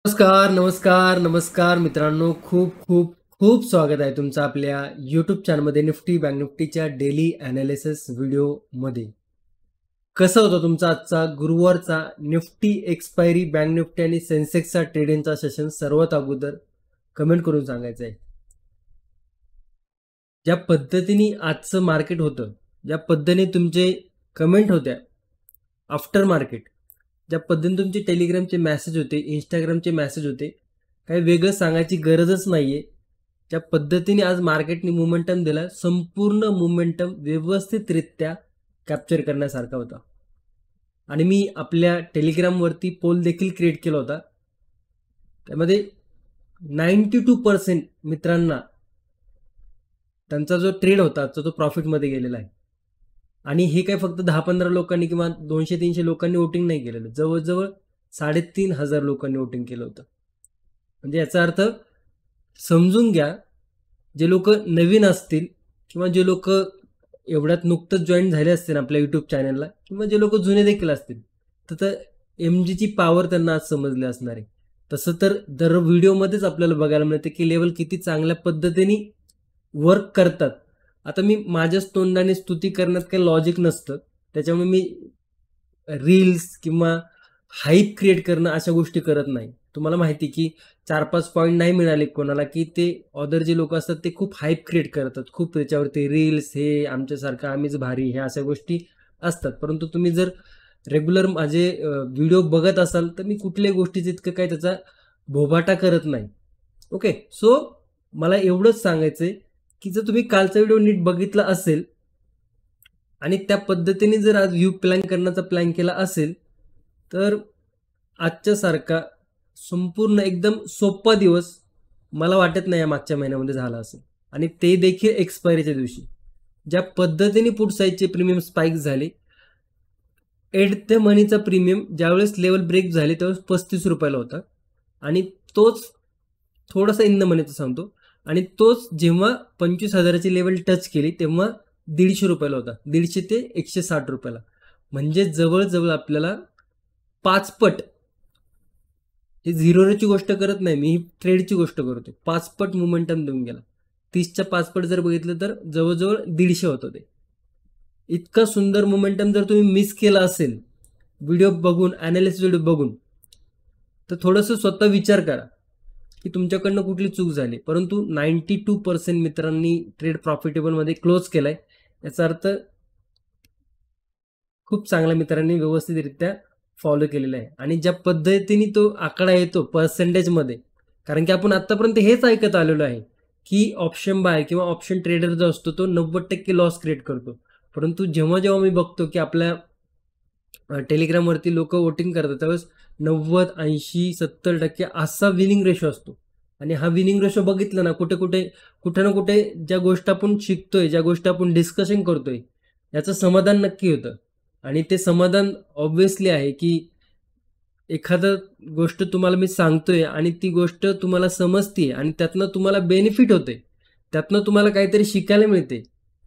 नमस्कार, नमस्कार, नमस्कार मित्रांनो. खूप खूप खूप स्वागत आहे तुमचं आपल्या यूट्यूब चॅनलमध्ये निफ्टी बँक निफ्टीच्या डेली ॲनालिसिस व्हिडिओमध्ये. कसं होतं तुमचा आजचा गुरुवारचा निफ्टी एक्सपायरी, बँक निफ्टी आणि सेन्सेक्सचा ट्रेडिंगचा सेशन सर्वात अगोदर कमेंट करून सांगायचं आहे. ज्या पद्धतीने आजचं मार्केट होतं, ज्या पद्धतीने तुमचे कमेंट होत्या आफ्टर मार्केट, ज्या पद्धतीने तुमचे टेलिग्रामचे मेसेज होते, इंस्टाग्रामचे मेसेज होते, काही वेगळं सांगायची गरजच नाही आहे. ज्या पद्धतीने आज मार्केटने मोमेंटम दिला, संपूर्ण मोमेंटम व्यवस्थितरित्या कॅप्चर करण्यासारखा होता. आणि मी आपल्या टेलिग्रामवरती पोल देखील क्रिएट केला होता. त्यामध्ये 92% मित्रांना त्यांचा जो ट्रेड होता तो प्रॉफिटमध्ये गेलेला आहे. आणि हे काय फक्त 10-15 लोकांनी किंवा 200-300 लोकांनी वोटिंग नाही केलेलं, जवळजवळ 3,500 लोकांनी वोटिंग केलं होतं. म्हणजे याचा अर्थ समजून घ्या, जे लोक नवीन असतील किंवा जे लोक एवढ्यात नुकतंच जॉईन झाले असतील आपल्या यूट्यूब चॅनलला, किंवा जे लोक जुने देखील असतील, तर MGची पॉवर त्यांना आज समजली असणार आहे. तसं तर दर व्हिडिओमध्येच आपल्याला बघायला मिळते की लेवल किती चांगल्या पद्धतीने वर्क करतात. आता मी माझ्याच तोंडाने स्तुती करण्यात काही लॉजिक नसतं, त्याच्यामुळे मी रील्स किंवा हाईप क्रिएट करणं अशा गोष्टी करत नाही. तुम्हाला माहिती की 4-5 पॉईंट नाही मिळाले कोणाला की ते अदर जे लोक असतात ते खूप हाईप क्रिएट करतात, खूप त्याच्यावरती रील्स, हे आमच्यासारखं आम्हीच भारी, ह्या अशा गोष्टी असतात. परंतु तुम्ही जर रेग्युलर माझे व्हिडिओ बघत असाल तर मी कुठल्याही गोष्टीचं इतकं काही त्याचा भोबाटा करत नाही. ओके, सो मला एवढंच सांगायचं आहे की जर तुम्ही कालचा व्हिडिओ नीट बघितला असेल आणि त्या पद्धतीने जर आज व्ह्यू प्लॅन करण्याचा प्लॅन केला असेल, तर आजच्यासारखा संपूर्ण एकदम सोपा दिवस मला वाटत नाही या मागच्या महिन्यामध्ये झाला असेल. आणि ते देखील एक्सपायरीच्या दिवशी ज्या पद्धतीने पुट साईडचे प्रीमियम स्पाइक झाले, एट द मनीचा प्रीमियम ज्यावेळेस लेवल ब्रेक झाले त्यावेळेस 35 रुपयाला होता. आणि तोच थोडासा इन द मनीचा सांगतो, आणि तोच जेव्हा 25,000ची लेवल टच केली तेव्हा 150 रुपयाला होता, 150 ते 160 रुपयाला. म्हणजे जवळजवळ आपल्याला 5 पट, हे झिरोची गोष्ट करत नाही मी, ही ट्रेडची गोष्ट करतो, 5 पट मोमेंटम देऊन गेला. 30च्या 5 पट जर बघितलं तर जवळजवळ 150 होतं ते. इतका सुंदर मोमेंटम जर तुम्ही मिस केला असेल व्हिडिओ बघून, ॲनालिसिस व्हिडिओ बघून, तर थोडंसं स्वतः विचार करा की तुमच्याकडनं कुठली चूक झाली. परंतु 92% मित्रांनी ट्रेड प्रॉफिटेबलमध्ये क्लोज केलाय, याचा अर्थ खूप चांगल्या मित्रांनी व्यवस्थितरित्या फॉलो केलेला आहे. आणि ज्या पद्धतीने तो आकडा येतो पर्सेंटेजमध्ये, कारण की आपण आत्तापर्यंत हेच ऐकत आलेलो आहे की ऑप्शन बाय किंवा ऑप्शन ट्रेडर जो असतो तो 90% लॉस क्रिएट करतो. परंतु जेव्हा जेव्हा मी बघतो की आपल्या टेलिग्रामवरती लोक वोटिंग करतात त्यावेळेस 90, 80, 70% असा विनिंग रेशो असतो. आणि हा विनिंग रेशो बघितला ना, कुठे ना कुठे ज्या गोष्ट आपण शिकतोय, ज्या गोष्टी आपण डिस्कशन करतोय, याचं समाधान नक्की होतं. आणि ते समाधान ऑब्व्हियसली आहे की एखादं गोष्ट तुम्हाला मी सांगतोय आणि ती गोष्ट तुम्हाला समजते आणि त्यातनं तुम्हाला बेनिफिट होते, त्यातनं तुम्हाला काहीतरी शिकायला मिळते.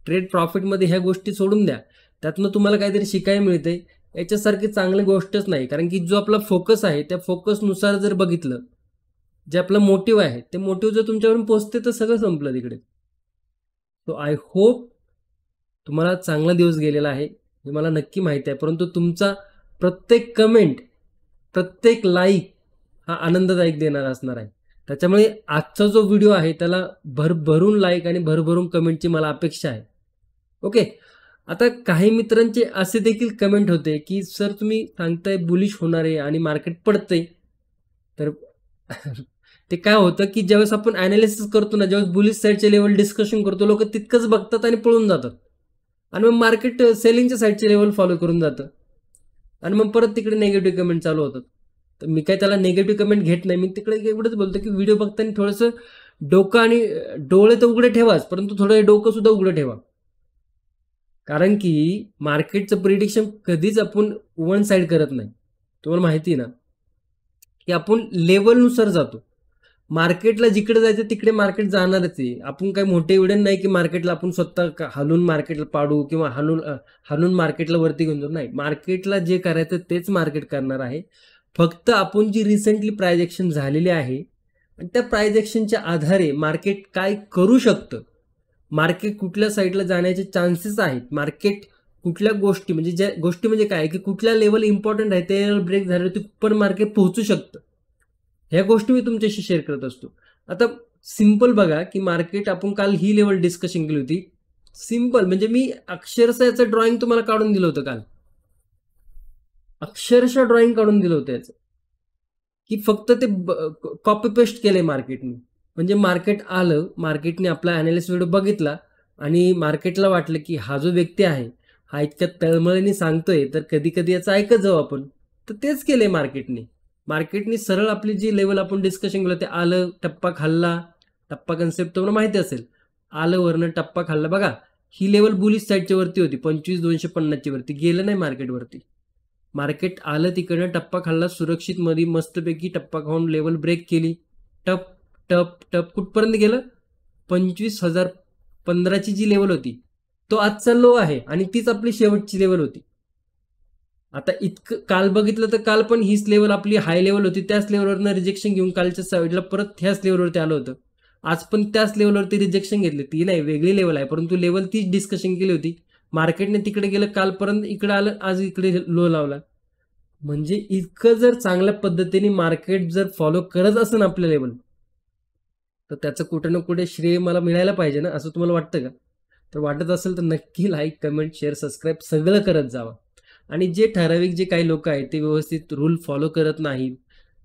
ट्रेड प्रॉफिटमध्ये ह्या गोष्टी सोडून द्या, त्यातनं तुम्हाला काहीतरी शिकायला मिळते, याच्यासारखी चांगली गोष्टच नाही. कारण की जो आपला फोकस आहे त्या फोकसनुसार जर बघितलं, जे आपलं मोटिव्ह आहे ते मोटिव्ह जर तुमच्यावरून पोचते तर सगळं संपलं तिकडे. सो आय होप तुम्हाला चांगला दिवस गेलेला आहे हे मला नक्की माहिती आहे. परंतु तुमचा प्रत्येक कमेंट, प्रत्येक लाईक हा आनंददायक देणारा असणार आहे. त्याच्यामुळे आजचा जो व्हिडिओ आहे त्याला भरभरून लाईक आणि भरभरून कमेंटची मला अपेक्षा आहे. ओके, आता काही मित्रांचे असे देखील कमेंट होते की सर तुम्ही सांगताय बुलिश होणार आहे आणि मार्केट पडतंय, तर ते काय होतं की ज्यावेळेस आपण ॲनालिसिस करतो ना, ज्यावेळेस बुलिश साईडचे लेवल डिस्कशन करतो, लोक तितकंच बघतात आणि पळून जातात, आणि मग मार्केट सेलिंगच्या साईडचे लेवल फॉलो करून जातं, आणि मग परत तिकडे निगेटिव्ह कमेंट चालू होतात. तर मी काय त्याला निगेटिव्ह कमेंट घेत नाही. मी तिकडे एवढंच बोलतो की व्हिडिओ बघताना थोडंसं डोकं आणि डोळे तर उघडे ठेवाच, परंतु थोडं डोकं सुद्धा उघडं ठेवा. कारण की मार्केटचं प्रिडिक्शन कधीच आपण वन साईड करत नाही. तुम्हाला माहिती ना की आपण लेवलनुसार जातो. मार्केटला जिकडे जायचं तिकडे मार्केट जाणारच आहे. आपण काही मोठे एवढे नाही की मार्केटला आपण स्वतः हलून मार्केटला पाडू किंवा हलून मार्केटला वरती घेऊन जाऊ. नाही, मार्केटला जे करायचं तेच मार्केट करणार आहे. फक्त आपण जी रिसेंटली प्राइस ॲक्शन झालेली आहे आणि त्या प्राइस ॲक्शनच्या आधारे मार्केट काय करू शकतं, मार्केट कुठल्या साईडला जाण्याचे चान्सेस आहेत, मार्केट कुठल्या गोष्टी म्हणजे ज्या गोष्टी म्हणजे काय की कुठल्या लेवल इम्पॉर्टंट आहे ते ब्रेक झाल्यावरती पण मार्केट पोहोचू शकतं, ह्या गोष्टी मी तुमच्याशी शेअर करत असतो. आता सिंपल बघा की मार्केट आपण काल ही लेवल डिस्कशन केली होती. सिंपल म्हणजे मी अक्षरशः याचं ड्रॉइंग तुम्हाला काढून दिलं होतं काल, अक्षरशः ड्रॉइंग काढून दिलं होतं याचं, की फक्त ते कॉपी पेस्ट केलंय मार्केटने. म्हणजे मार्केट आलं, मार्केटने आपला अनालिसिस व्हिडिओ बघितला आणि मार्केटला वाटलं की हा जो व्यक्ती आहे हा इतक्या तळमळीने सांगतोय तर कधी कधी याचं ऐकत जाऊ आपण, तर तेच केलंय मार्केटने. मार्केटने सरळ आपली जी लेवल आपण डिस्कशन केलं ते आलं, टप्पा खाल्ला. टप्पा कन्सेप्ट तुम्हाला माहिती असेल, आलं वरनं टप्पा खाल्ला बघा. ही लेवल बुलिश साईडच्या वरती होती, 25,250 वरती गेलं नाही मार्केटवरती. मार्केट आलं तिकडनं, टप्पा खाल्ला सुरक्षित मध्ये, मस्तपैकी टप्पा खाऊन लेवल ब्रेक केली. टप टप टप कुठपर्यंत गेलं, 25,015ची जी लेवल होती तो आजचा लो आहे आणि तीच आपली शेवटची लेवल होती. आता इतकं काल बघितलं तर काल पण हीच लेवल आपली हाय लेवल होती, त्याच लेवलवरनं रिजेक्शन घेऊन कालच्या साईडला परत ह्याच लेवलवरती आलं होतं. आज पण त्याच लेवलवरती रिजेक्शन घेतली, ती नाही वेगळी लेवल आहे परंतु लेवल तीच डिस्कशन केली होती. मार्केटने तिकडे गेलं, कालपर्यंत इकडे आलं, आज इकडे लो लावला. म्हणजे इतकं जर चांगल्या पद्धतीने मार्केट जर फॉलो करत असेल आपल्या लेवल, तर त्याचं कुठे ना कुठे श्रेय मला मिळायला पाहिजे ना, असं तुम्हाला वाटतं का? तर वाटत असेल तर नक्की लाईक, कमेंट, शेअर, सबस्क्राईब सगळं करत जावा. आणि जे ठराविक जे काही लोक आहेत ते व्यवस्थित रूल फॉलो करत नाहीत,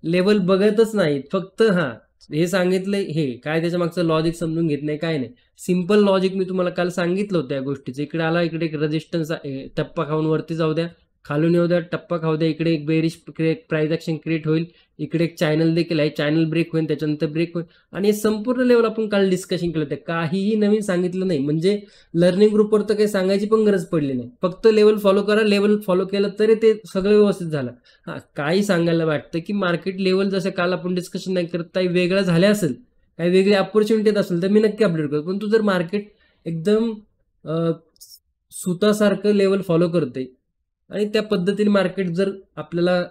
लेवल बघतच नाहीत, फक्त हां हे सांगितलंय हे काय त्याच्या मागचं लॉजिक समजून घेत नाही, काय नाही. सिंपल लॉजिक मी तुम्हाला काल सांगितलं होतं या गोष्टीचं. इकडे आला, इकडे एक रेजिस्टन्स टप्पा खाऊन वरती जाऊ द्या, खालून येऊ द्या, टप्पा खाऊ द्या, इकडे एक बेरिश प्राइस ॲक्शन क्रिएट होईल, इकडे एक चॅनल देखील आहे, चॅनल ब्रेक होईल, त्याच्यानंतर ब्रेक होईल. आणि हे संपूर्ण लेवल आपण काल डिस्कशन केलं होतं, काहीही नवीन सांगितलं नाही. म्हणजे लर्निंग ग्रुपवर तर काही सांगायची पण गरज पडली नाही, फक्त लेवल फॉलो करा, लेवल फॉलो केलं तरी ते सगळं व्यवस्थित झालं. हां काही सांगायला वाटतं की मार्केट लेवल जसं काल आपण डिस्कशन नाही करत काही वेगळं झाल्या असेल, काही वेगळी अपॉर्च्युनिटी असेल तर मी नक्की अपडेट करतो. पण तू जर मार्केट एकदम सुतासारखं लेवल फॉलो करते आणि त्या पद्धतीने मार्केट जर आपल्याला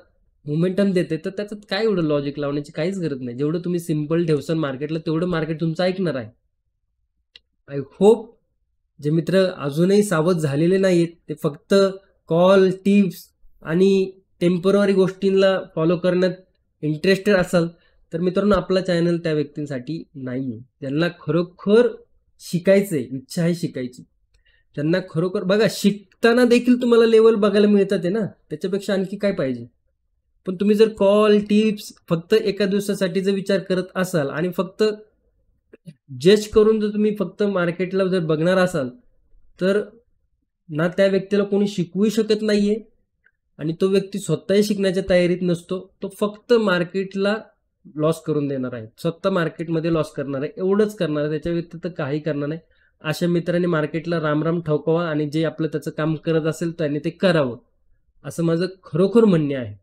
मोमेंटम देते तर त्याच्यात काय एवढं लॉजिक लावण्याची काहीच गरज नाही. जेवढं तुम्ही सिम्पल ठेवसान मार्केटला तेवढं मार्केट तुमचं ऐकणार आहे. आय होप जे मित्र अजूनही सावध झालेले नाहीत ते फक्त कॉल, टिप्स आणि टेम्पररी गोष्टींना फॉलो करण्यात इंटरेस्टेड असाल तर मित्रांनो आपला चॅनल त्या व्यक्तींसाठी नाही आहे. त्यांना खरोखर शिकायचं आहे, इच्छा आहे शिकायची. त्यांना खरोखर बघा शिकताना देखील तुम्हाला लेवल बघायला मिळतात आहे ना, त्याच्यापेक्षा आणखी काय पाहिजे. पण तुम्ही जर कॉल, टिप्स फक्त एका दिवसासाठी जर विचार करत असाल आणि फक्त जज करून जर तुम्ही फक्त मार्केटला जर बघणार असाल तर ना त्या व्यक्तीला कोणी शिकवू शकत नाहीये आणि तो व्यक्ती स्वतःही शिकण्याच्या तयारीत नसतो. तो फक्त मार्केटला लॉस करून देणार आहे, स्वतः मार्केटमध्ये लॉस करणार आहे, एवढंच करणार आहे, त्याच्या व्यतिरिक्त काही करणार नाही. अशा मित्रांनी मार्केटला रामराम ठोकावा आणि जे आपलं त्याचं काम करत असेल त्याने ते करावं, असं माझं खरोखर म्हणणे आहे.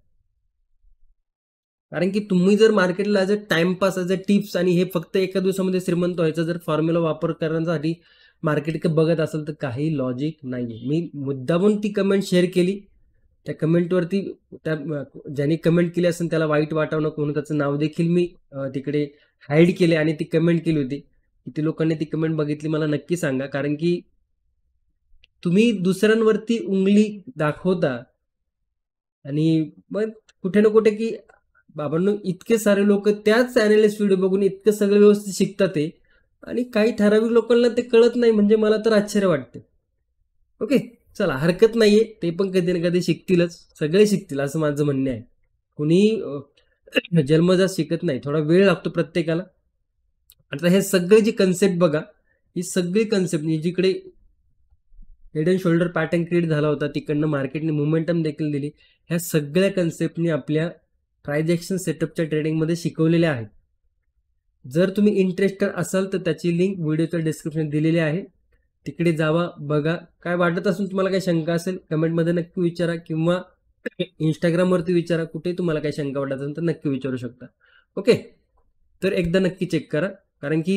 कारण की तुम्ही जर मार्केटला as a timepass, as a tips आणि हे फक्त एका दिवसामध्ये श्रीमंत व्हायचा जर फॉर्म्युला वापर करण्यासाठी मार्केट बघत असेल तर काही लॉजिक नाही आहे. मी मुद्दामून ती कमेंट शेअर केली. त्या कमेंटवरती त्या ज्यांनी कमेंट केली असेल त्याला वाईट वाटावं नको म्हणून त्याचं नाव देखील मी तिकडे हाईड केले आणि ती कमेंट केली होती. किती लोकांनी ती कमेंट बघितली मला नक्की सांगा. कारण की तुम्ही दुसऱ्यांवरती उंगली दाखवता आणि मग कुठे ना कुठे की बाबांनो इतके सारे लोक त्याच अॅनालिस्ट व्हिडिओ बघून इतकं सगळं व्यवस्थित शिकतात ते आणि काही ठराविक लोकांना ते कळत नाही, म्हणजे मला तर आश्चर्य वाटते. ओके चला हरकत नाहीये, ते पण कधी ना कधी शिकतीलच, सगळे शिकतील असं माझं म्हणणं आहे. कुणी जन्मजात शिकत नाही, थोडा वेळ लागतो प्रत्येकाला. आता हे सगळे जी कन्सेप्ट बघा, ही सगळी कन्सेप्ट जिकडे head and shoulder pattern create झाला होता तिकडनं मार्केटने मोमेंटम देखील दिली, ह्या सगळ्या कन्सेप्टनी आपल्या प्राइस ॲक्शन सेटअपच्या ट्रेडिंगमध्ये शिकवलेल्या आहेत. जर तुम्ही इंटरेस्टेड असाल तर त्याची लिंक व्हिडिओच्या डिस्क्रिप्शन दिलेली आहे, तिकडे जावा बघा. काय वाटत असून तुम्हाला काही शंका असेल कमेंटमध्ये नक्की विचारा किंवा इंस्टाग्रामवरती विचारा, कुठे तुम्हाला काही शंका वाटत असेल तर नक्की विचारू शकता. ओके तर एकदा नक्की चेक करा, कारण की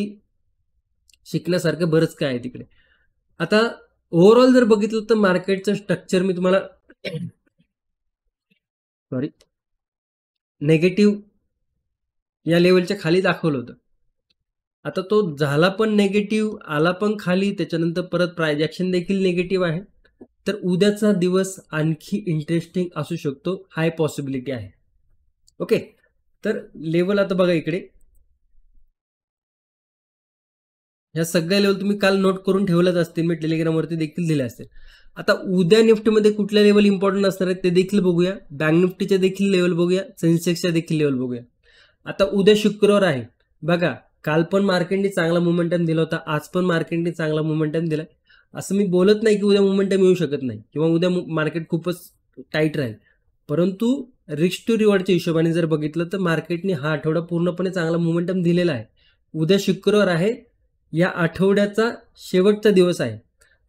शिकण्यासारखं बरंच काय आहे तिकडे. आता ओव्हरऑल जर बघितलं तर मार्केटचं स्ट्रक्चर मी तुम्हाला सॉरी नेगेटिव्ह या लेवलच्या खाली दाखवलं होतं. आता तो झाला पण नेगेटिव्ह, आला पण खाली, त्याच्यानंतर परत प्राइस ॲक्शन देखील नेगेटिव्ह आहे. तर उद्याचा दिवस आणखी इंटरेस्टिंग असू शकतो, हाय पॉसिबिलिटी आहे. ओके, तर लेवल आता बघा इकडे, ह्या सगळ्या लेवल तुम्ही काल नोट करून ठेवल्याच असतील, मी टेलिग्रामवरती देखील दिले असतील. आता उद्या निफ्टीमध्ये कुठल्या लेवल इम्पॉर्टंट असणार आहेत ते देखील बघूया. बँक निफ्टीच्या देखील लेवल बघूया, सेन्सेक्सच्या देखील लेवल बघूया. आता उद्या शुक्रवार आहे बघा, काल पण मार्केटने चांगला मोमेंटम दिला होता, आज पण मार्केटने चांगला मोमेंटम दिलाय. असं मी बोलत नाही की उद्या मोमेंटम येऊ शकत नाही किंवा उद्या मार्केट खूपच टाईट राहील, परंतु रिस्क टू रिवॉर्डच्या हिशोबाने जर बघितलं तर मार्केटने हा आठवडा पूर्णपणे चांगला मोमेंटम दिलेला आहे. उद्या शुक्रवार आहे, या आठवड्याचा शेवटचा दिवस आहे.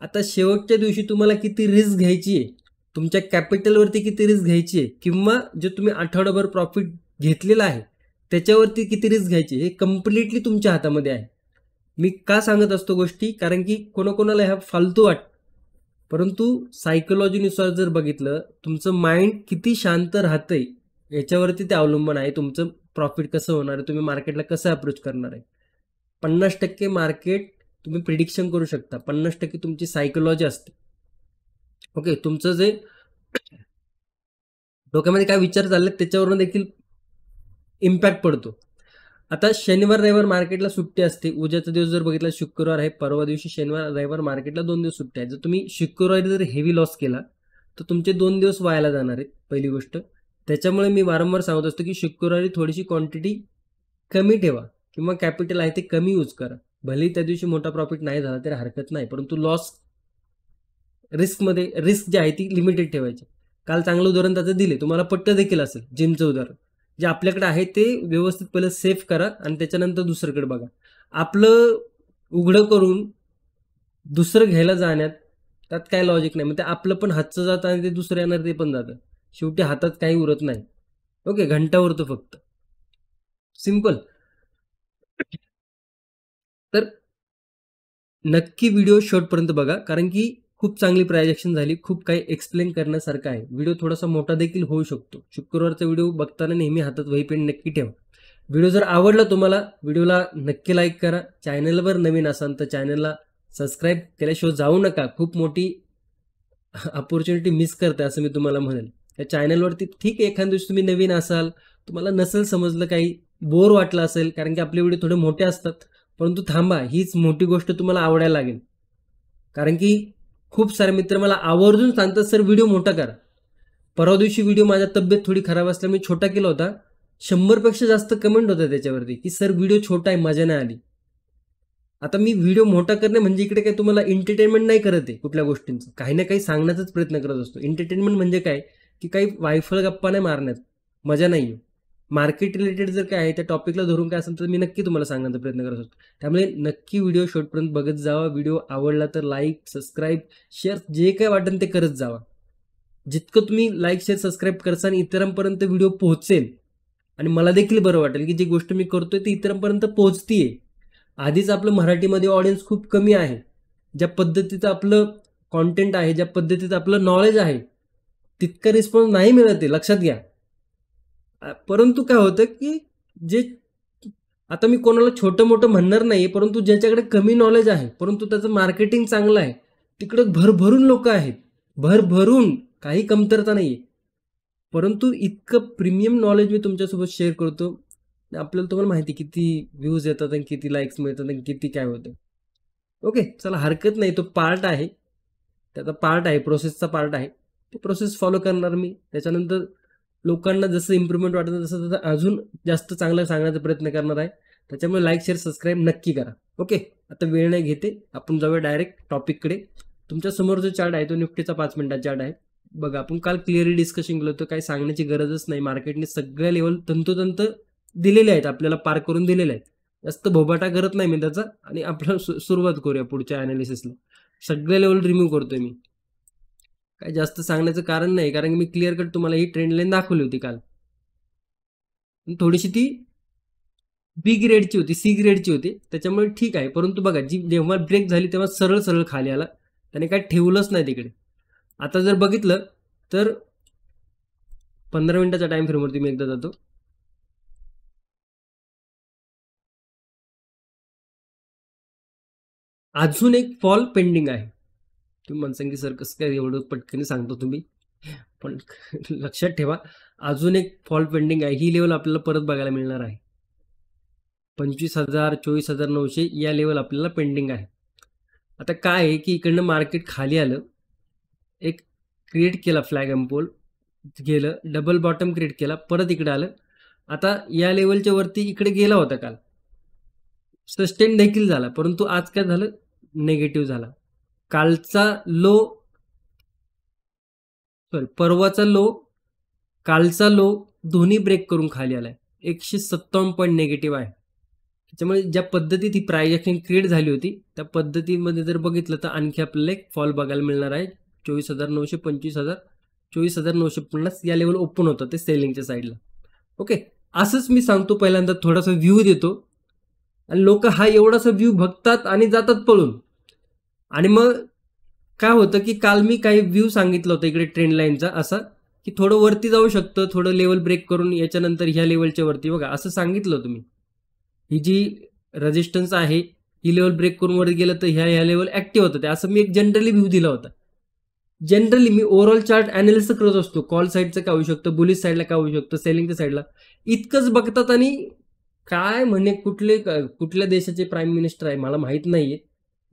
आता शेवटच्या दिवशी तुम्हाला किती रिस्क घ्यायची आहे, तुमच्या कॅपिटलवरती किती रिस्क घ्यायची आहे, किंवा जे तुम्ही आठवडाभर प्रॉफिट घेतलेला आहे त्याच्यावरती किती रिस्क घ्यायची, हे कम्प्लिटली तुमच्या हातामध्ये आहे. मी का सांगत असतो गोष्टी, कारण की कोणाकोणाला ह्या फालतू परंतु सायकोलॉजीनुसार जर बघितलं, तुमचं माइंड किती शांत राहतंय याच्यावरती ते अवलंबून आहे, तुमचं प्रॉफिट कसं होणार आहे, तुम्ही मार्केटला कसं अप्रोच करणार आहे. 50% मार्केट तुम्ही प्रिडिक्शन करू शकता, 50% तुमची सायकोलॉजी असते. ओके, तुमचं जे डोक्यामध्ये काय विचार चालले त्याच्यावरून देखील इम्पॅक्ट पडतो. आता शनिवार रविवार मार्केटला सुट्टी असते. उद्याचा दिवस जर बघितला शुक्रवार आहे, परवा दिवशी शनिवार रविवार मार्केटला 2 दिवस सुट्टी आहे. जर तुम्ही शुक्रवारी जर हेवी लॉस केला तर तुमचे 2 दिवस वायाला जाणार आहेत, पहिली गोष्ट. त्याच्यामुळे मी वारंवार सांगत असतो की शुक्रवारी थोडीशी क्वांटिटी कमी ठेवा किंवा कॅपिटल आहे ते कमी यूज करा. भले त्या दिवशी मोठा प्रॉफिट नाही झाला तरी हरकत नाही, परंतु लॉस रिस्क जी आहे ती लिमिटेड ठेवायची. काल चांगलं उदाहरण त्याचं दिले, तुम्हाला पट्ट देखील असेल जिमचं उदाहरण. जे आपल्याकडे आहे ते व्यवस्थित पहिलं सेव्ह करा आणि त्याच्यानंतर दुसरीकडे बघा. आपलं उघडं करून दुसरं घ्यायला जाण्यात त्यात काय लॉजिक नाही. मग ते आपलं पण हातचं जातं आणि ते दुसरं येणार ते पण जातं, शेवटी हातात काही उरत नाही. ओके, घंटा उरतो फक्त, सिंपल. तर नक्की व्हिडिओ शेवटपर्यंत बघा, कारण की खूप चांगली प्रायजेक्शन झाली, खूप काही एक्सप्लेन करण्यासारखं आहे. व्हिडिओ थोडासा मोठा देखील होऊ शकतो. शुक्रवारचा व्हिडिओ बघताना नेहमी हातात वही पेन नक्की ठेवा. व्हिडिओ जर आवडला तुम्हाला, व्हिडिओला नक्की लाईक करा. चॅनलवर नवीन असाल तर चॅनलला सबस्क्राईब केल्याशिवाय जाऊ नका. खूप मोठी अपॉर्च्युनिटी मिस करते असं मी तुम्हाला म्हणेल. त्या चॅनलवरती ठीक आहे, एखाद्या दिवशी तुम्ही नवीन असाल, तुम्हाला नसेल समजलं, काही बोर वाटलं असेल, कारण की आपले व्हिडिओ थोडे मोठे असतात, परंतु थांबा, हीच मोठी गोष्ट तुम्हाला आवडायला लागेल. कारण की खूप सारे मित्र मला आवर्जून सांगतात, सर व्हिडिओ मोठा करा. परवा दिवशी व्हिडिओ माझ्या तब्येत थोडी खराब असल्यामुळे छोटा केला होता. 100पेक्षा जास्त कमेंट होता त्याच्यावरती की सर व्हिडिओ छोटा आहे, मजा नाही आली. आता मी व्हिडिओ मोठा करणे म्हणजे इकडे काही तुम्हाला एंटरटेनमेंट नाही करत आहे, कुठल्या गोष्टींचं काही ना काही सांगण्याचाच प्रयत्न करत असतो. एंटरटेनमेंट म्हणजे काय, की काही वायफळ गप्पा नाही मारण्यात, मजा नाही आहे. मार्केट रिलेटेड जर काय आहे त्या टॉपिकला धरून काय असेल तर मी नक्की तुम्हाला सांगण्याचा प्रयत्न करत असतो. त्यामुळे नक्की व्हिडिओ शेवटपर्यंत बघत जावा. व्हिडिओ आवडला तर लाईक, सबस्क्राईब, शेअर जे काय वाटेल ते करत जावा. जितकं तुम्ही लाईक, शेअर, सबस्क्राईब करसान इतरांपर्यंत व्हिडिओ पोहोचेल आणि मला देखील बरं वाटेल की जी गोष्ट मी करतोय ती इतरांपर्यंत पोहोचतीये. आधीच आपलं मराठीमध्ये ऑडियन्स खूप कमी आहे. ज्या पद्धतीचं आपलं कॉन्टेंट आहे, ज्या पद्धतीचं आपलं नॉलेज आहे, तितका रिस्पॉन्स नाही मिळत आहे, लक्षात घ्या. परंतु काय होतं की जे आता मी कोणाला छोटं मोठं म्हणणार नाही, परंतु ज्याच्याकडे कमी नॉलेज आहे परंतु त्याचं मार्केटिंग चांगलं आहे, तिकडे भरभरून लोक आहेत, भरभरून, काही कमतरता नाही आहे. परंतु इतकं प्रीमियम नॉलेज मी तुमच्यासोबत शेअर करतो, आपल्याला तुम्हाला माहिती किती व्ह्यूज येतात आणि किती लाईक्स मिळतात आणि किती काय होतं. ओके, चला हरकत नाही, तो पार्ट आहे, त्याचा पार्ट आहे, प्रोसेसचा पार्ट आहे. ती प्रोसेस फॉलो करणार मी. त्याच्यानंतर लोकांना जसं इम्प्रूव्हमेंट वाटतं तसं तसं अजून जास्त चांगलं सांगण्याचा प्रयत्न करणार आहे. त्याच्यामुळे लाईक, शेअर, सबस्क्राईब नक्की करा. ओके, आता वेळ नाही घेते, आपण जाऊया डायरेक्ट टॉपिककडे. तुमच्यासमोर जो चार्ट आहे तो निफ्टीचा 5 मिनिटाचा चार्ट आहे. बघा, आपण काल क्लिअरली डिस्कशन केलं होतं, काही सांगण्याची गरजच नाही. मार्केटने सगळ्या लेवल तंतोतंत दिलेले आहेत, आपल्याला पार करून दिलेले आहेत. जास्त भोबाटा करत नाही मी त्याचा, आणि आपण सुरुवात करूया पुढच्या अनालिसिसला. सगळे लेवल रिमूव्ह करतोय मी, काही जास्त सांगण्याचं कारण नाही, कारण मी क्लिअर कट तुम्हाला ही ट्रेंड लाईन दाखवली होती काल. थोडीशी ती बी ग्रेडची होती, सी ग्रेडची होती, त्याच्यामुळे ठीक आहे. परंतु बघा, जी जेव्हा ब्रेक झाली तेव्हा सरळ सरळ खाली आला, त्याने काय ठेवलंच नाही तिकडे. आता जर बघितलं तर 15 मिनिटाच्या टाइम फ्रेमवरती मी एकदा जातो. अजून एक फॉल पेंडिंग आहे. तुम्ही म्हणसान की सर कसं काय एवढं पटकन सांगतो तुम्ही, पण लक्षात ठेवा अजून एक फॉल पेंडिंग आहे. ही लेवल आपल्याला परत बघायला मिळणार आहे. 25,000 24,900 या लेवल आपल्याला पेंडिंग आहे. आता काय आहे की इकडनं मार्केट खाली आलं, एक क्रिएट केला फ्लॅग एम्पोल, गेलं डबल बॉटम क्रिएट केला, परत इकडे आलं. आता या लेवलच्या वरती इकडे गेला होता काल, सस्टेन देखील झाला, परंतु आज काय झालं, नेगेटिव्ह झाला. कालचा लो, सॉरी परवाचा लो, कालचा लो दोन्ही ब्रेक करून खाली आलाय. 157 पॉईंट निगेटिव्ह आहे. त्याच्यामुळे ज्या पद्धतीत ही प्राइस ॲक्शन क्रिएट झाली होती त्या पद्धतीमध्ये जर बघितलं तर आणखी आपल्याला एक फॉल बघायला मिळणार आहे. 24,900 25,000 24,950 या लेवल ओपन होतं ते सेलिंगच्या साईडला. ओके, असंच मी सांगतो, पहिल्यांदा थोडासा व्ह्यू देतो आणि लोक हा एवढासा व्ह्यू बघतात आणि जातात पळून. आणि मग काय होतं की काल मी काही व्ह्यू सांगितलं होतं इकडे ट्रेंड लाईनचा, असा की थोडं वरती जाऊ शकतं, थोडं लेवल ब्रेक करून याच्यानंतर ह्या लेवलच्या वरती बघा असं सांगितलं तुम्ही. ही जी रेजिस्टन्स आहे ही लेवल ब्रेक करून वर गेलं तर ह्या लेवल ऍक्टिव्ह होतं, असं मी एक जनरली व्ह्यू दिला होता. जनरली मी ओव्हरऑल चार्ट अनालिसिस करत असतो, कॉल साईडचं काय होऊ शकतं, बुलिश साईडला काय होऊ शकतं, सेलिंगच्या साईडला. इतकंच बघतात आणि काय म्हणे कुठल्या देशाचे प्राईम मिनिस्टर आहे मला माहित नाहीये,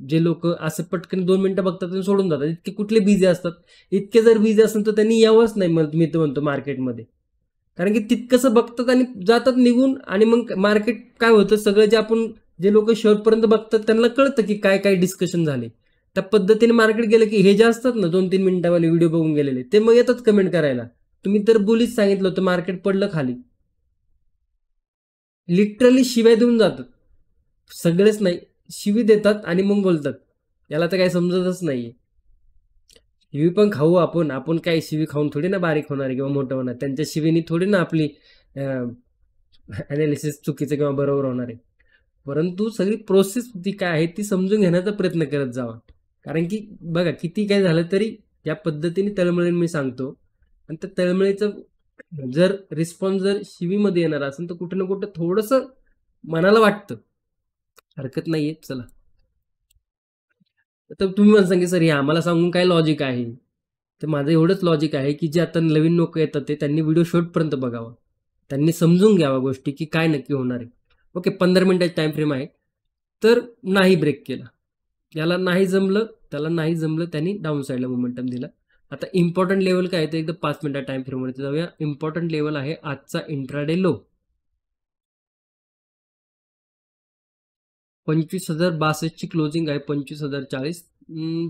जे लोक असं पटकन 2 मिनिटं बघतात आणि सोडून जातात. इतके कुठले बिझी असतात, इतके जर बिझी असेल तर त्यांनी यावंच नाही मी तर म्हणतो मार्केटमध्ये. कारण की तितकंसं बघतात आणि जातात निघून, आणि मग मार्केट काय होतं, सगळं जे आपण जे लोक शेवटपर्यंत बघतात त्यांना कळतं की काय काय डिस्कशन झाले. त्या पद्धतीने मार्केट गेलं की हे जे असतात ना 2-3 मिनिटावाले व्हिडिओ बघून गेलेले, ते मग येतात कमेंट करायला, तुम्ही तर बुलिश सांगितलं होतं, मार्केट पडलं खाली. लिटरली शिव्या देऊन जातात, सगळेच नाही, शिवी देतात आणि मग बोलतात. याला तर काही समजतच नाहीये. शिवी पण खाऊ आपण काय शिवी खाऊन थोडी ना बारीक होणार किंवा मोठं होणार, त्यांच्या शिवीनी थोडी ना आपली अनालिसिस चुकीचं किंवा बरोबर होणार आहे. परंतु सगळी प्रोसेस ती काय आहे ती समजून घेण्याचा प्रयत्न करत जावा. कारण की बघा किती काय झालं तरी या पद्धतीने तळमळीने मी सांगतो, आणि त्या तळमळीचं जर रिस्पॉन्स जर शिवीमध्ये येणार असेल तर कुठं ना कुठं थोडंसं मनाला वाटतं, हरकत नाहीये. चला, तर तुम्ही मला सांगा सर हे आम्हाला सांगून काय लॉजिक आहे, तर माझं एवढंच लॉजिक आहे की जे आता नवीन लोक येतात ते त्यांनी व्हिडिओ शेवटपर्यंत बघावा, त्यांनी समजून घ्यावा गोष्टी की काय नक्की होणार आहे. ओके, 15 मिनिटाची टाइम फ्रेम आहे, तर नाही ब्रेक केला, याला नाही जमलं, त्याला नाही जमलं, त्यांनी डाऊन साईडला मोमेंटम दिला. आता इम्पॉर्टंट लेवल काय आहे ते एकदा 5 मिनिटा टाइम फ्रेमवरती जाऊया. इम्पॉर्टंट लेवल आहे आजचा इंट्राडे लो 25,062 ची क्लोजिंग आहे, 25,040.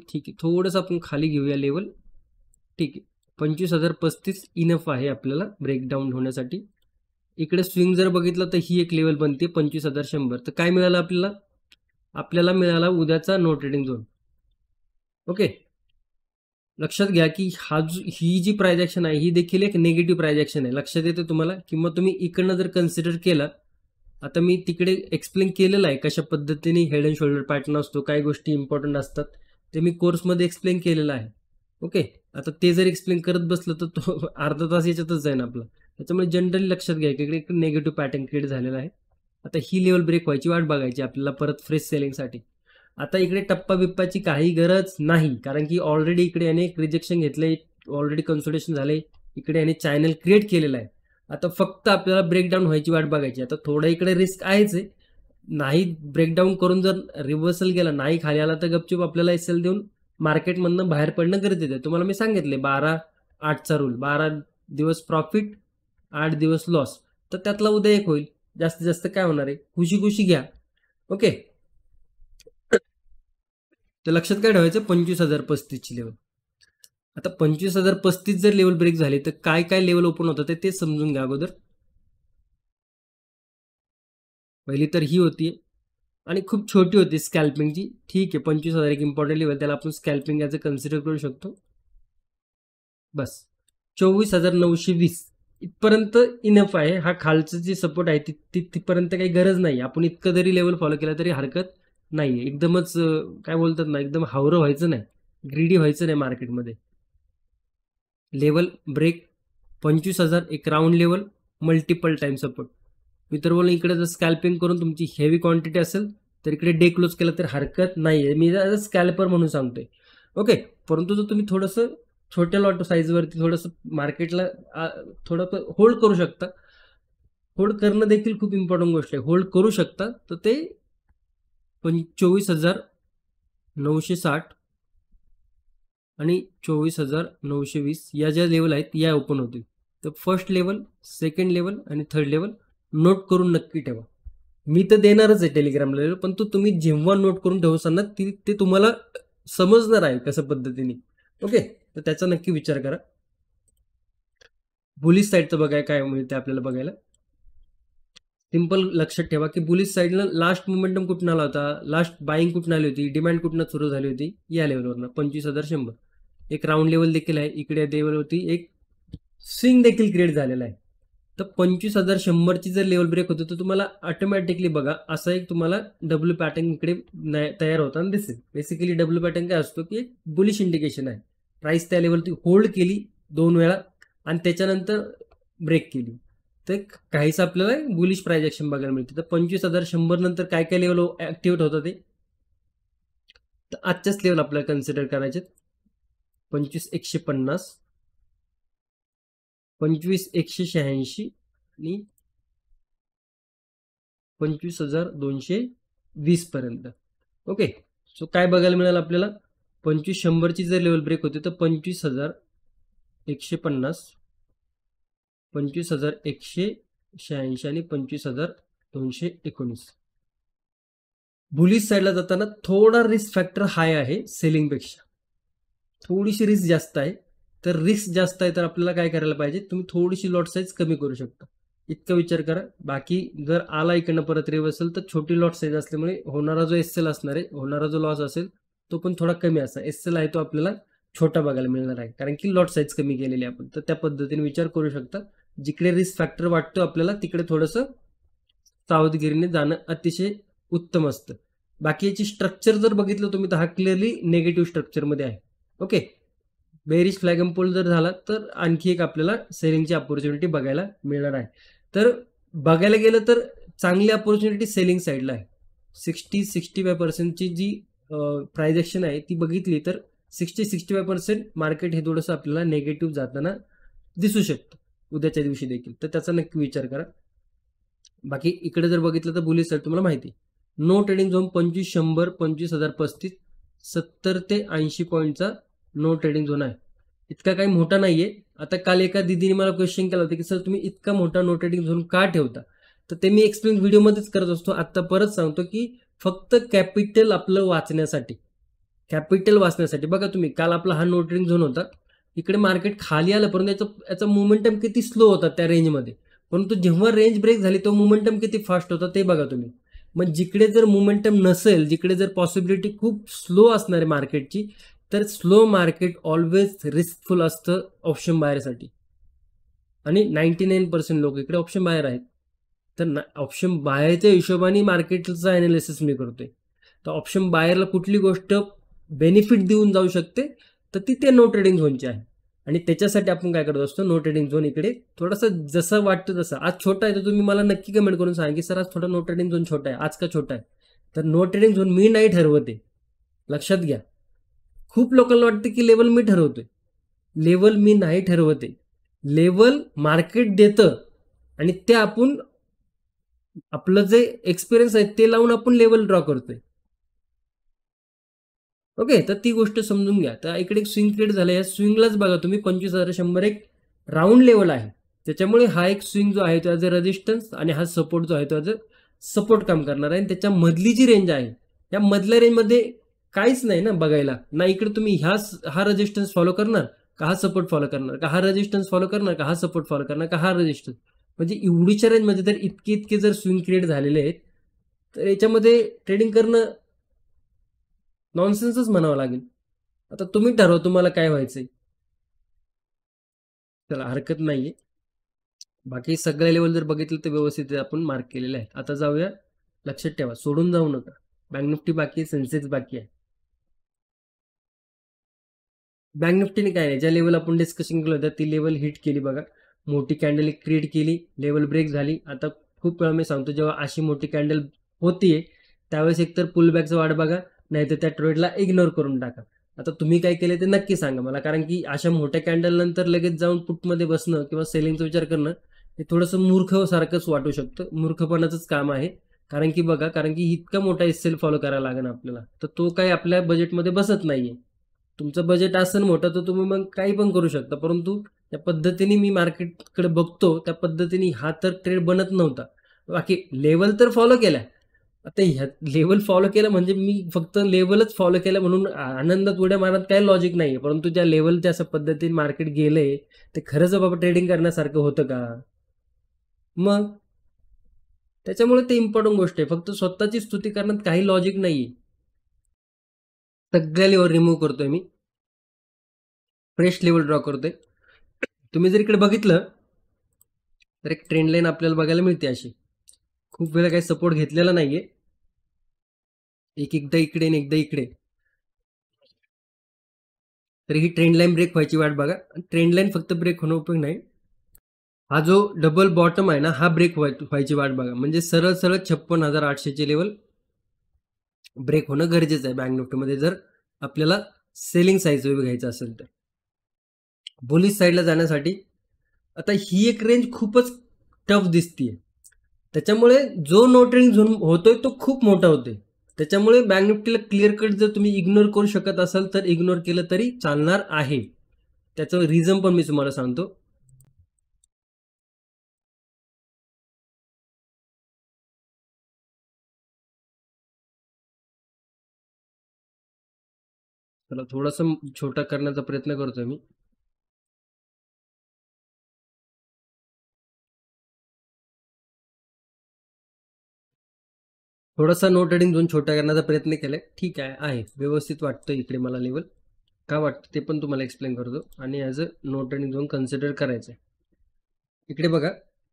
ठीक आहे, थोडंसं आपण खाली घेऊया लेवल. ठीक आहे, 25,035 इनफ आहे आपल्याला ब्रेकडाऊन होण्यासाठी. इकडे स्विंग जर बघितलं तर ही एक लेवल बनते 25,100. तर काय मिळालं आपल्याला मिळाला उद्याचा नो ट्रेडिंग झोन. ओके, लक्षात घ्या की ही जी प्राइस ऍक्शन आहे ही देखील एक निगेटिव्ह प्राइस ऍक्शन आहे, लक्षात येते तुम्हाला. किंवा तुम्ही इकडनं जर कन्सिडर केलं, आता मी तिकडे एक्सप्लेन केलेलं आहे कशा पद्धतीने हेड अँड शोल्डर पॅटर्न असतो, काय गोष्टी इम्पॉर्टंट असतात, ते मी कोर्समध्ये एक्सप्लेन केलेलं आहे. ओके, आता ते जर एक्सप्लेन करत बसलं तर तो अर्धा तास याच्यातच जाईल आपला. त्याच्यामुळे जनरली लक्षात घ्या की इकडे एक निगेटिव्ह पॅटर्न क्रिएट झालेला आहे. आता ही लेवल ब्रेक व्हायची वाट बघायची आपल्याला परत फ्रेश सेलिंगसाठी. आता इकडे टप्पा बिप्पाची काही गरज नाही, कारण की ऑलरेडी इकडे याने रिजेक्शन घेतले, ऑलरेडी कन्सोलिडेशन झाले, इकडे याने चॅनल क्रिएट केलेला आहे. आता फक्त आपल्याला ब्रेकडाऊन व्हायची वाट बघायची. आता थोडं इकडे रिस्क आहेच आहे, नाही ब्रेकडाऊन करून जर रिव्हर्सल गेला, नाही खाली आला तर गपचूप आपल्याला एसएल देऊन मार्केटमधनं बाहेर पडणं गरजेचं आहे. तुम्हाला मी सांगितले 12-8चा रूल, 12 दिवस प्रॉफिट 8 दिवस लॉस, तर त्यातला उद्या एक होईल. जास्तीत जास्त काय होणार आहे, खुशी खुशी घ्या. ओके, तर लक्षात काय ठेवायचं, 25,035 ची लेवल. आता 25,035 जर लेवल ब्रेक झाली तर काय काय लेवल ओपन होतं ते समजून घ्या अगोदर. पहिली तर ही होती आणि खूप छोटी होती स्कॅल्पिंगची. ठीक आहे, 25,000 एक इम्पॉर्टंट लेवल, त्याला आपण स्कॅल्पिंग याचं कन्सिडर करू शकतो. बस 24,920 इथपर्यंत इनफ आहे. हा खालचं जे सपोर्ट आहे तिथपर्यंत काही गरज नाही, आपण इतकं जरी लेवल फॉलो केला तरी हरकत नाही. एकदमच काय बोलतात ना, एकदम हावरं व्हायचं नाही, ग्रीडी व्हायचं नाही मार्केटमध्ये. लेवल ब्रेक 25,000 एक round level, multiple time support. मी तर बोलून इकडे जर स्कॅल्पिंग करून तुमची हेवी क्वांटिटी असेल तर इकडे डे क्लोज केला तर हरकत नाही आहे, मी स्कॅल्पर म्हणून सांगतोय. ओके, परंतु जर तुम्ही थोडंसं छोट्या लॉट साईजवरती थोडंसं मार्केटला थोडं होल्ड करू शकता, होल्ड करणं देखील खूप इम्पॉर्टंट गोष्ट आहे, होल्ड करू शकता, तर ते 24,960 आणि 24,920 या ज्या लेवल आहेत या ओपन होतील. तर फर्स्ट लेवल, सेकंड लेवल आणि थर्ड लेवल नोट करून नक्की ठेवा. मी तर देणारच आहे टेलिग्राम लेवल, पण तो तुम्ही जेव्हा नोट करून ठेवसाल ना ते तुम्हाला समजणार आहे कसं पद्धतीने. ओके, तर त्याचा नक्की विचार करा. बुलिश साईडचं बघाय काय मिळते आपल्याला बघायला. सिंपल लक्षात ठेवा की बुलिश साईडला लास्ट मोमेंटम कुठून आला होता, लास्ट बाईंग कुठून आली होती, डिमांड कुठून सुरू झाली होती, या लेवलवरनं 25,100. एक राऊंड लेवल देखील आहे, इकडे लेवलवरती एक स्विंग देखील क्रिएट झालेला आहे. तर 25,100ची जर लेवल ब्रेक होतो तर तुम्हाला ऑटोमॅटिकली बघा असा एक तुम्हाला डब्ल्यू पॅटर्न इकडे तयार होताना दिसेल. बेसिकली डब्ल्यू पॅटर्न काय असतो की एक बुलिश इंडिकेशन आहे. प्राइस त्या लेवलवरती होल्ड केली 2 वेळा आणि त्याच्यानंतर ब्रेक केली, तर काहीच आपल्याला बुलिश प्राइस ऍक्शन बघायला मिळते. तर 25,100 नंतर काय काय लेवल ऍक्टिव्हेट होतं ते तर आजच्याच लेवल आपल्याला कन्सिडर करायचे. 25,150, 25,186 आणि 25,220 पर्यंत. ओके, सो काय बघायला मिळालं आपल्याला, 25,100ची जर लेवल ब्रेक होते तर 25,150, 25,186 आणि 25,219. बुलिश साईडला जाताना थोडा रिस्क फॅक्टर हाय आहे सेलिंगपेक्षा, थोडीशी रिस्क जास्त आहे. तर रिस्क जास्त आहे तर आपल्याला काय करायला पाहिजे, तुम्ही थोडीशी लॉट साईज कमी करू शकता, इतका विचार करा. बाकी जर आला इकडनं परत रिव्हर्सल तर छोटी लॉट साईज असल्यामुळे होणारा जो एसएल असणार आहे, होणारा जो लॉस असेल तो पण थोडा कमी असणार. एसएल आहे तो आपल्याला छोटा बघायला मिळणार आहे कारण की लॉट साईज कमी केलेली आपण. तर त्या पद्धतीने विचार करू शकता. जिकडे रिस्क फॅक्टर वाटतो आपल्याला तिकडे थोडंसं सावधगिरीने जाणं अतिशय उत्तम असतं. बाकी याची स्ट्रक्चर जर बघितलं तुम्ही तर हा क्लिअरली नेगेटिव्ह स्ट्रक्चरमध्ये आहे. Okay, bearish flag and pole जर झाला तर आणखी एक आपल्याला सेलिंगची अपॉर्च्युनिटी बघायला मिळणार आहे. तर बघायला गेलं तर चांगली अपॉर्च्युनिटी सेलिंग साईडला आहे. 60-65% जी प्राइस ऍक्शन आहे ती बघितली तर 60-65% मार्केट हे थोडंसं आपल्याला नेगेटिव्ह जाताना दिसू शकतं उद्याच्या दिवशी देखील. तर त्याचा नक्की विचार करा. बाकी इकडे जर बघितलं तर बुलिश साईड तुम्हाला माहिती, नो ट्रेडिंग झोन 25,100, 25,035, 70 ते 80 पॉईंटचा नो ट्रेडिंग झोन आहे. इतका काही मोठा नाहीये. आता काल एका दिदीने मला क्वेश्चन केला होता की सर तुम्ही इतका मोठा नो ट्रेडिंग झोन का ठेवता, तर ते मी एक्सप्लेन व्हिडिओमध्येच करत असतो. आता परत सांगतो की फक्त कॅपिटल आपलं वाचण्यासाठी, कॅपिटल वाचण्यासाठी. बघा तुम्ही काल आपला हा नो ट्रेडिंग झोन होता, इकडे मार्केट खाली आलं परंतु याचा मोमेंटम किती स्लो होता त्या रेंजमध्ये, परंतु जेव्हा रेंज ब्रेक झाली तो मोमेंटम किती फास्ट होता ते बघा तुम्ही. मग जिकडे जर मोमेंटम नसेल, जिकडे जर पॉसिबिलिटी खूप स्लो असणार आहे मार्केटची, तर स्लो मार्केट ऑलवेज रिस्कफुल असतं ऑप्शन बायरसाठी. आणि 99% लोक इकडे ऑप्शन बायर आहेत. तर ऑप्शन बायरच्या हिशोबाने मार्केटचं अनालिसिस मी करतोय. तर ऑप्शन बायरला कुठली गोष्ट बेनिफिट देऊन जाऊ शकते तर ती ते नो ट्रेडिंग झोनची आहे. आणि त्याच्यासाठी आपण काय करत असतो, नो ट्रेडिंग झोन इकडे थोडंसं जसं वाटतं तसं. आज छोटा आहे तर तुम्ही मला नक्की कमेंट करून सांगा की सर आज थोडा नो ट्रेडिंग झोन छोटा आहे, आज का छोटा आहे. तर नो ट्रेडिंग झोन मी नाही ठरवते, लक्षात घ्या. खूप लोकांना वाटतं की लेवल मी ठरवतोय, लेवल मी नाही ठरवते. लेवल मार्केट देतं आणि ते आपण आपलं जे एक्सपिरियन्स आहे ते लावून आपण लेवल ड्रॉ करतोय. ओके, तर ती गोष्ट समजून घ्या. तर इकडे एक स्विंग क्रिएट झालं, या स्विंगलाच बघा तुम्ही 25,100 एक राऊंड लेवल आहे, त्याच्यामुळे हा एक स्विंग जो आहे तो ॲज अ रेजिस्टन्स आणि हा सपोर्ट जो आहे तो ॲज अ सपोर्ट काम करणार आहे. आणि त्याच्या मधली जी रेंज आहे या मधल्या रेंजमध्ये काहीच नाही ना बघायला. ना इकडे तुम्ही हा रेजिस्टन्स फॉलो करणार का हा सपोर्ट फॉलो करणार, का हा रेजिस्टन्स फॉलो करणार का हा सपोर्ट फॉलो करणार, का हा रेजिस्टन्स. म्हणजे एवढीच्या रेंजमध्ये जर इतके जर स्विंग क्रिएट झालेले आहेत तर याच्यामध्ये ट्रेडिंग करणं नॉनसेन्सच म्हणावं लागेल. आता तुम्ही ठरवा तुम्हाला काय व्हायचंय. त्याला हरकत नाहीये. बाकी सगळ्या लेवल जर बघितलं तर व्यवस्थित आपण मार्क केलेले आहे. आता जाऊया, लक्षात ठेवा सोडून जाऊ नका. बँक निफ्टी बाकी आहे, सेन्सेक्स बाकी आहे. बँक निफ्टीने काय नाही, ज्या लेवल आपण डिस्कशन केलं होतं ती लेवल हिट केली बघा, मोठी कॅन्डल क्रिएट केली, लेवल ब्रेक झाली. आता खूप वेळा मी सांगतो जेव्हा अशी मोठी कॅन्डल होतीये त्यावेळेस एकतर पुल बॅकचं वाट बघा, नाहीतर त्या ट्रेडला इग्नोर करून टाका. आता तुम्ही काय केले ते नक्की सांगा मला, कारण की अशा मोठ्या कॅन्डल नंतर लगेच जाऊन पुटमध्ये बसणं किंवा सेलिंगचा विचार करणं हे थोडंसं मूर्खसारखंच वाटू शकतं. मूर्खपणाचंच काम आहे. कारण की बघा, कारण की इतका मोठा एसएल फॉलो करायला लागेल आपल्याला, तर तो काही आपल्या बजेटमध्ये बसत नाहीये. तुमचं बजेट असेल मोठं तर तुम्ही मग काही पण करू शकता, परंतु त्या पद्धतीने मी मार्केटकडे बघतो त्या पद्धतीने हा तर ट्रेड बनत नव्हता. बाकी लेवल तर फॉलो केल्या. आता ह्या लेवल फॉलो केलं म्हणजे मी फक्त लेवलच फॉलो केलं म्हणून आनंदात उड्या मारत काही लॉजिक नाहीये, परंतु ज्या लेवलच्या अशा पद्धतीने मार्केट गेलंय ते खरंच बाबा ट्रेडिंग करण्यासारखं होतं का? मग त्याच्यामुळे ते इम्पॉर्टंट गोष्ट आहे. फक्त स्वतःची स्तुती करण्यात काही लॉजिक नाहीये. सगळ्या लेवल रिमूव्ह करतोय मी, फ्रेश लेवल ड्रॉ करतोय. तुम्ही जर इकडे बघितलं तर एक ट्रेंड लाईन आपल्याला बघायला मिळते अशी. खूप वेळा काही सपोर्ट घेतलेला नाहीये, एकदा इकडे आणि एकदा इकडे. तर ही ट्रेंड लाईन ब्रेक व्हायची वाट बघा. ट्रेंड लाईन फक्त ब्रेक होणं उपयोग नाही, हा जो डबल बॉटम आहे ना हा ब्रेक व्हायची वाट बघा. म्हणजे सरळ सरळ 56,800 लेवल ब्रेक होणं गरजेचं आहे बँक निफ्टीमध्ये, जर आपल्याला सेलिंग साईज घ्यायचं असेल तर. बुलिश साईडला जाण्यासाठी आता ही एक रेंज खूपच टफ दिसतीये, त्याच्यामुळे जो नो ट्रेंड झोन होतोय तो खूप मोठा होतोय. त्याच्यामुळे बँक निफ्टीला क्लिअर कट जर तुम्ही इग्नोर करू शकत असाल तर इग्नोर केलं तरी चालणार आहे. त्याचं रिझन पण मी तुम्हाला सांगतो. त्याला थोडासा छोटा करण्याचा प्रयत्न करतोय मी. थोडासा नो ट्रेडिंग झोन छोटा करण्याचा प्रयत्न केलाय. ठीक आहे व्यवस्थित वाटतं इकडे मला लेवल. का वाटतं ते पण तुम्हाला एक्सप्लेन करतो, आणि as a no trading zone consider करायचं आहे. इकडे बघा,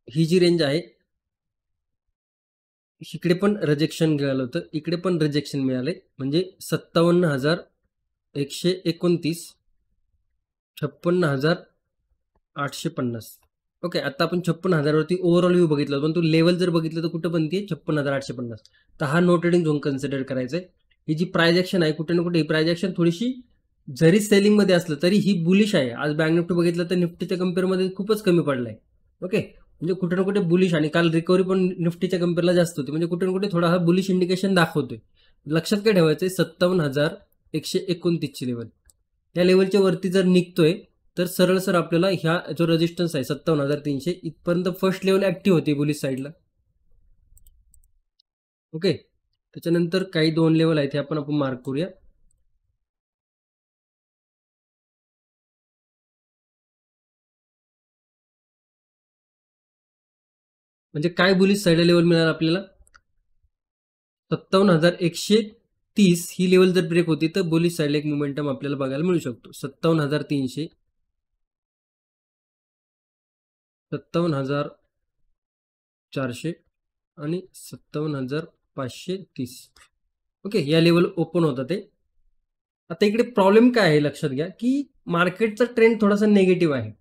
ही जी रेंज आहे इकडे पण रिजेक्शन मिळालं होतं, इकडे पण रिजेक्शन मिळाले, म्हणजे 57,129, 56,850. ओके, आता आपण 56,000वरती ओव्हरऑल व्ह्यू बघितलं, पण तू लेवल जर बघितलं तर कुठं बनते 56,850. तर हा नो ट्रेडिंग झोन कन्सिडर करायचा आहे. ही जी प्राइस ॲक्शन आहे कुठे ना कुठे ही प्राइस ॲक्शन थोडीशी जरी सेलिंगमध्ये असलं तरी ही बुलिश आहे. आज बँक निफ्टी बघितलं तर निफ्टीच्या कम्पेअरमध्ये खूपच कमी पडलाय. ओके, म्हणजे कुठे ना कुठे बुलिश, आणि काल रिकव्हरी पण निफ्टीच्या कम्पेअरला जास्त होती, म्हणजे कुठे ना कुठे थोडा हा बुलिश इंडिकेशन दाखवतोय. लक्षात काय ठेवायचं आहे, 57,129ची लेवल, त्या लेवलच्या वरती जर निघतोय तर सरळ सर आपल्याला ह्या जो रेजिस्टन्स आहे 57,300 इथपर्यंत फर्स्ट लेवल ऍक्टिव्ह होती बुलिश साईडला. ओके, त्याच्यानंतर काही 2 लेवल आहेत हे आपण मार्क करूया. म्हणजे काय बुलिश साईडला लेवल मिळाला आपल्याला, 57,130 ही लेवल जर ब्रेक होती तर बुलिश साईडला एक मोमेंटम आपल्याला बघायला मिळू शकतो. 57,300, 57,400 आणि 57,530. ओके, या लेवल ओपन होतं ते. आता इकडे प्रॉब्लेम काय आहे लक्षात घ्या, की मार्केटचा ट्रेंड थोडासा निगेटिव्ह आहे,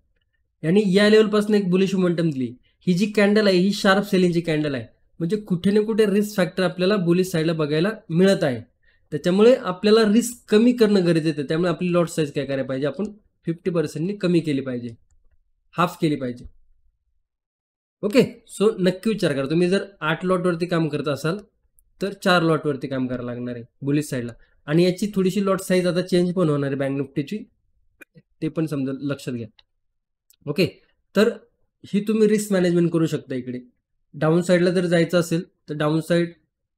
आणि या लेवलपासून एक बुलिश मोमेंटम दिली. ही जी कॅन्डल आहे ही शार्प सेलिंगची कॅन्डल आहे, म्हणजे कुठे ना कुठे रिस्क फॅक्टर आपल्याला बुलिश साईडला बघायला मिळत आहे. त्याच्यामुळे आपल्याला रिस्क कमी करणं गरजेचं आहे. त्यामुळे आपली लॉट साईज काय करायला पाहिजे, आपण 50%नी कमी केली पाहिजे, हाफ केली पाहिजे. ओके, सो नक्की विचार करा, तुम्ही जर 8 लॉटवरती काम करत असाल तर 4 लॉटवरती काम करायला लागणार आहे बुलिश साईडला. आणि याची थोडीशी लॉट साईज आता चेंज पण होणार आहे बँक निफ्टीची, ते पण समजा लक्षात घ्या. ओके, तर ही तुम्ही रिस्क मॅनेजमेंट करू शकता. इकडे डाऊन साईडला जर जायचं असेल तर डाऊन साईड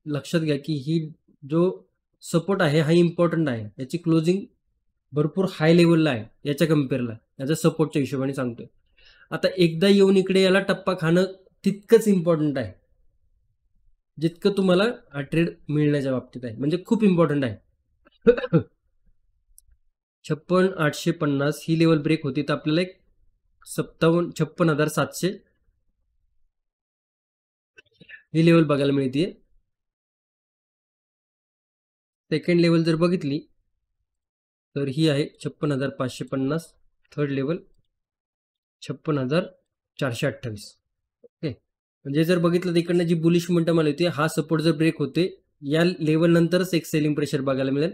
लक्षात घ्या की ही जो सपोर्ट आहे हा इम्पॉर्टंट आहे, याची क्लोजिंग भरपूर हाय लेवलला आहे याच्या कम्पेअरला, याचा सपोर्टच्या हिशोबाने सांगतोय. आता एकदा येऊन इकडे याला टप्पा खाणं तितकंच इम्पॉर्टंट आहे जितकं तुम्हाला हा ट्रेड मिळण्याच्या बाबतीत आहे, म्हणजे खूप इम्पॉर्टंट आहे. 56,850 ही लेवल ब्रेक होती तर आपल्याला एक 56,700 ही लेवल बघायला मिळते. सेकंड लेवल जर बघितली तर ही आहे 56,550, थर्ड लेवल 56,428. ओके, म्हणजे जर बघितलं तर इकडनं जी बुलिश मोमेंटम आली होती, हा सपोर्ट जर ब्रेक होते या लेवल नंतरच एक सेलिंग प्रेशर बघायला मिळेल.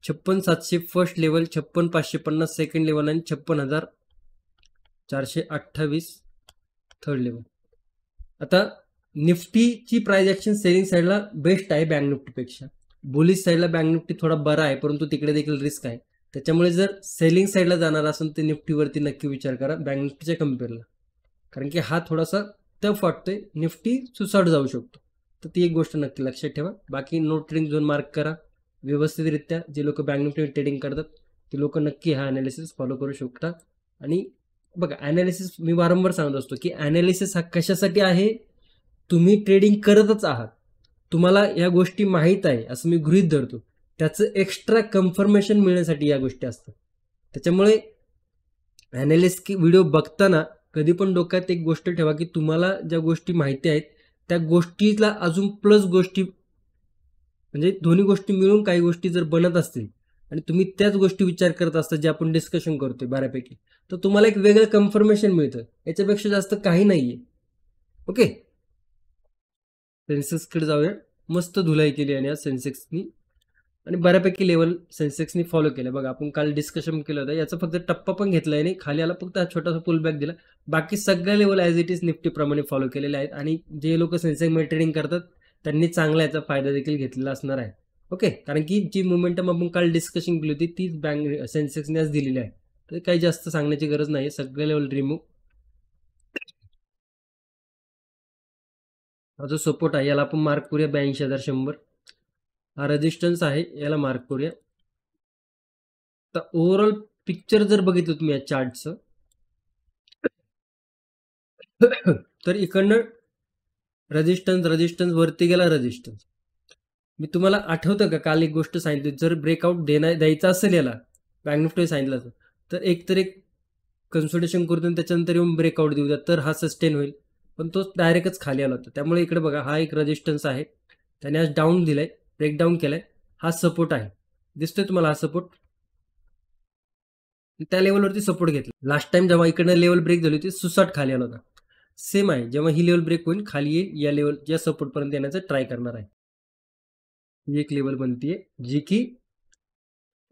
56,700 फर्स्ट लेवल, 56,550 सेकंड लेवल आणि 56,428 थर्ड लेवल. आता निफ्टीची प्राइस ॲक्शन सेलिंग साईडला बेस्ट आहे बँक निफ्टीपेक्षा. बुलिश साईडला बँक निफ्टी थोडा बरा आहे, परंतु तिकडे देखील रिस्क आहे. त्याच्यामुळे जर सेलिंग साईडला जाणार असेल तर निफ्टीवरती नक्की विचार करा बँक निफ्टीच्या कम्पेअरला, कारण की हा थोडासा टफ वाटतोय, निफ्टी सुसाट जाऊ शकतो. तर ती एक गोष्ट नक्की लक्षात ठेवा. बाकी नो ट्रेडिंग झोन मार्क करा व्यवस्थितरित्या. जे लोक बँक निफ्टी ट्रेडिंग करतात ते लोक नक्की हा ॲनालिसिस फॉलो करू शकतात. आणि बघा ॲनालिसिस मी वारंवार सांगत असतो की ॲनालिसिस हा कशासाठी आहे, तुम्ही ट्रेडिंग करतच आहात, तुम्हाला या गोष्टी माहीत आहे असं मी गृहीत धरतो, त्याचं एक्स्ट्रा कन्फर्मेशन मिळण्यासाठी या गोष्टी असतात. त्याच्यामुळे ॲनालिस्ट व्हिडिओ बघताना कधी पण डोक्यात एक गोष्ट ठेवा की तुम्हाला ज्या गोष्टी माहिती आहेत त्या गोष्टीला अजून प्लस गोष्टी, म्हणजे दोन्ही गोष्टी मिळून काही गोष्टी जर बनत असतील आणि तुम्ही त्याच गोष्टी विचार करत असता जे आपण डिस्कशन करतोय बऱ्यापैकी, तर तुम्हाला एक वेगळं कन्फर्मेशन मिळतं. याच्यापेक्षा जास्त काही नाहीये. ओके, सेन्सेक्सकडे जाऊया. मस्त धुलाई केली आणि आज सेन्सेक्सनी आणि बऱ्यापैकी लेवल सेन्सेक्सनी फॉलो केलं. बघा आपण काल डिस्कशन केलं होतं, याचा फक्त टप्पा पण घेतलाय नाही, खाली आला फक्त हा छोटासा पुलबॅक दिला. बाकी सगळ्या लेवल ॲज इट इज निफ्टीप्रमाणे फॉलो केलेले आहेत. आणि जे लोक सेन्सेक्समध्ये ट्रेडिंग करतात त्यांनी चांगला याचा फायदा देखील घेतलेला असणार आहे. ओके, कारण की जी मोमेंटम आपण काल डिस्कशन केली होती तीच बँक सेन्सेक्सने आज दिलेली आहे. तर काही जास्त सांगण्याची गरज नाही, सगळे लेवल रिमूव्ह. हा जो सपोर्ट आहे याला आपण मार्क करूया 82,100. हा रेजिस्टन्स आहे, याला मार्क करूया. तर ओव्हरऑल पिक्चर जर बघितलं तुम्ही या चार्टचं तर इकडनं रेजिस्टन्स वरती गेला रेजिस्टन्स. मी तुम्हाला आठवतं का काल एक गोष्ट सांगितली, जर ब्रेकआउट द्यायचा असेल याला बँक निफ्टी सांगितलं तर एक कन्सल्टेशन करून त्याच्यानंतर येऊन ब्रेकआउट देऊ द्या तर हा सस्टेन होईल. पण तो डायरेक्टच खाली आला होता. त्यामुळे इकडे बघा हा एक रेजिस्टन्स आहे, त्याने आज डाऊन दिलाय, ब्रेकडाऊन केलाय. हा सपोर्ट आहे, दिसतोय तुम्हाला हा सपोर्ट, त्या लेवलवरती सपोर्ट घेतला. लास्ट टाइम जेव्हा इकडनं लेवल ब्रेक झाली होती सुसाट खाली आला होता. सेम आहे, जेव्हा ही लेवल ब्रेक होईल खाली येईल, या लेवल या सपोर्ट पर्यंत येण्याचा ट्राय करणार आहे. ही एक लेवल बनतीये जी की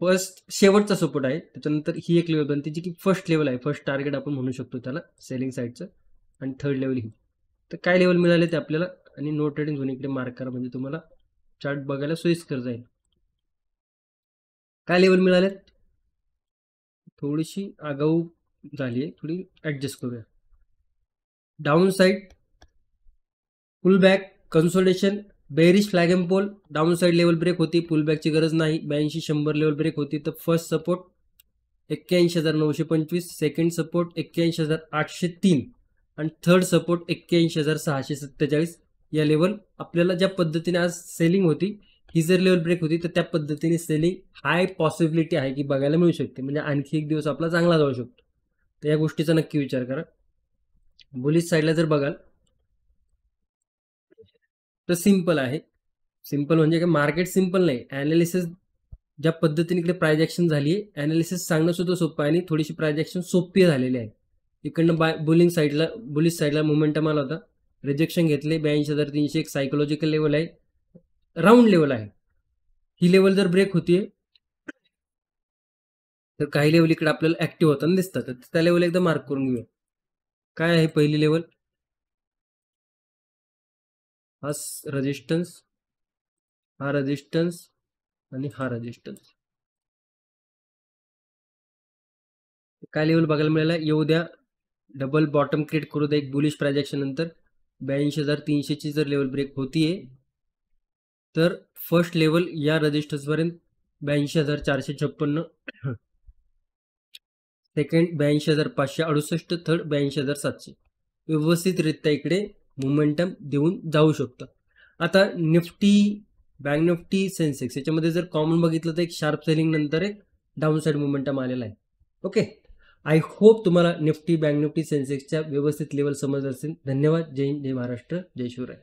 फर्स्ट शेवटचा सपोर्ट आहे. त्याच्यानंतर ही एक लेवल बनते जी की फर्स्ट लेवल आहे, फर्स्ट टार्गेट आपण म्हणू शकतो त्याला सेलिंग साईडचं. आणि थर्ड लेवल ही. तर काय लेवल मिळाले ते आपल्याला, आणि नो ट्रेडिंग झोन इकडे मार्क करा म्हणजे तुम्हाला चार्ट बघायला सोयीस्कर जाईल. काय लेवल मिळाले, थोडीशी आगाऊ झाली आहे, थोडी ॲडजस्ट करूया. Down side pull back consolidation bearish flag and pole, down side level break होती, पुल बॅकची गरज नाही. 82,100 लेवल ब्रेक होती. तर फर्स्ट सपोर्ट 81,925, सेकंड सपोर्ट 81,803 आणि थर्ड सपोर्ट 81,647. या लेवल आपल्याला ज्या पद्धतीने आज सेलिंग होती, ही जर लेवल ब्रेक होती तर त्या पद्धतीने सेलिंग हाय पॉसिबिलिटी आहे की बघायला मिळू शकते, म्हणजे आणखी एक दिवस आपला चांगला जाऊ शकतो. तर या गोष्टीचा नक्की विचार करा. बुलिश साईडला जर बघाल तर सिंपल आहे. सिंपल म्हणजे काय, मार्केट सिंपल नाही, ॲनालिसिस ज्या पद्धतीने इकडे प्राइस ॲक्शन झाली आहे, ॲनालिसिस सांगणं सुद्धा सोपं आहे आणि थोडीशी प्राइस ॲक्शन सोपी झालेली आहे. इकडनं बुलिश साईडला मोमेंटम आला होता, रिजेक्शन घेतले 82,300. एक सायकोलॉजिकल लेवल आहे, राऊंड लेवल आहे. ही लेवल जर ब्रेक होतीये तर काही लेवल इकडे आपल्याला ऍक्टिव्ह होताना दिसतात, तर त्या लेवल एकदा मार्क करून घेऊया. काय आहे पहिली लेवल, हा रेजिस्टन्स, हा रेजिस्टन्स आणि हा रेजिस्टन्स. काय लेवल बघायला मिळाला, येऊ द्या डबल बॉटम क्रिएट करू द्या एक बुलिश प्राइस ॲक्शन नंतर. 82,300ची जर लेवल ब्रेक होतीये तर फर्स्ट लेवल या रेजिस्टन्स पर्यंत 82,456, सेकंड 82,568, थर्ड 82,700. व्यवस्थितरित्या इकडे मोमेंटम देऊन जाऊ शकतं. आता निफ्टी, बँक निफ्टी, सेन्सेक्स याच्यामध्ये जर कॉमन बघितलं तर एक शार्प सेलिंग नंतर एक डाऊन साईड मोमेंटम आलेला आहे. ओके, आय होप तुम्हाला निफ्टी, बँक निफ्टी, सेन्सेक्सच्या व्यवस्थित लेवल समजले असेल. धन्यवाद. जय हिंद, जय महाराष्ट्र, जय शिवराय.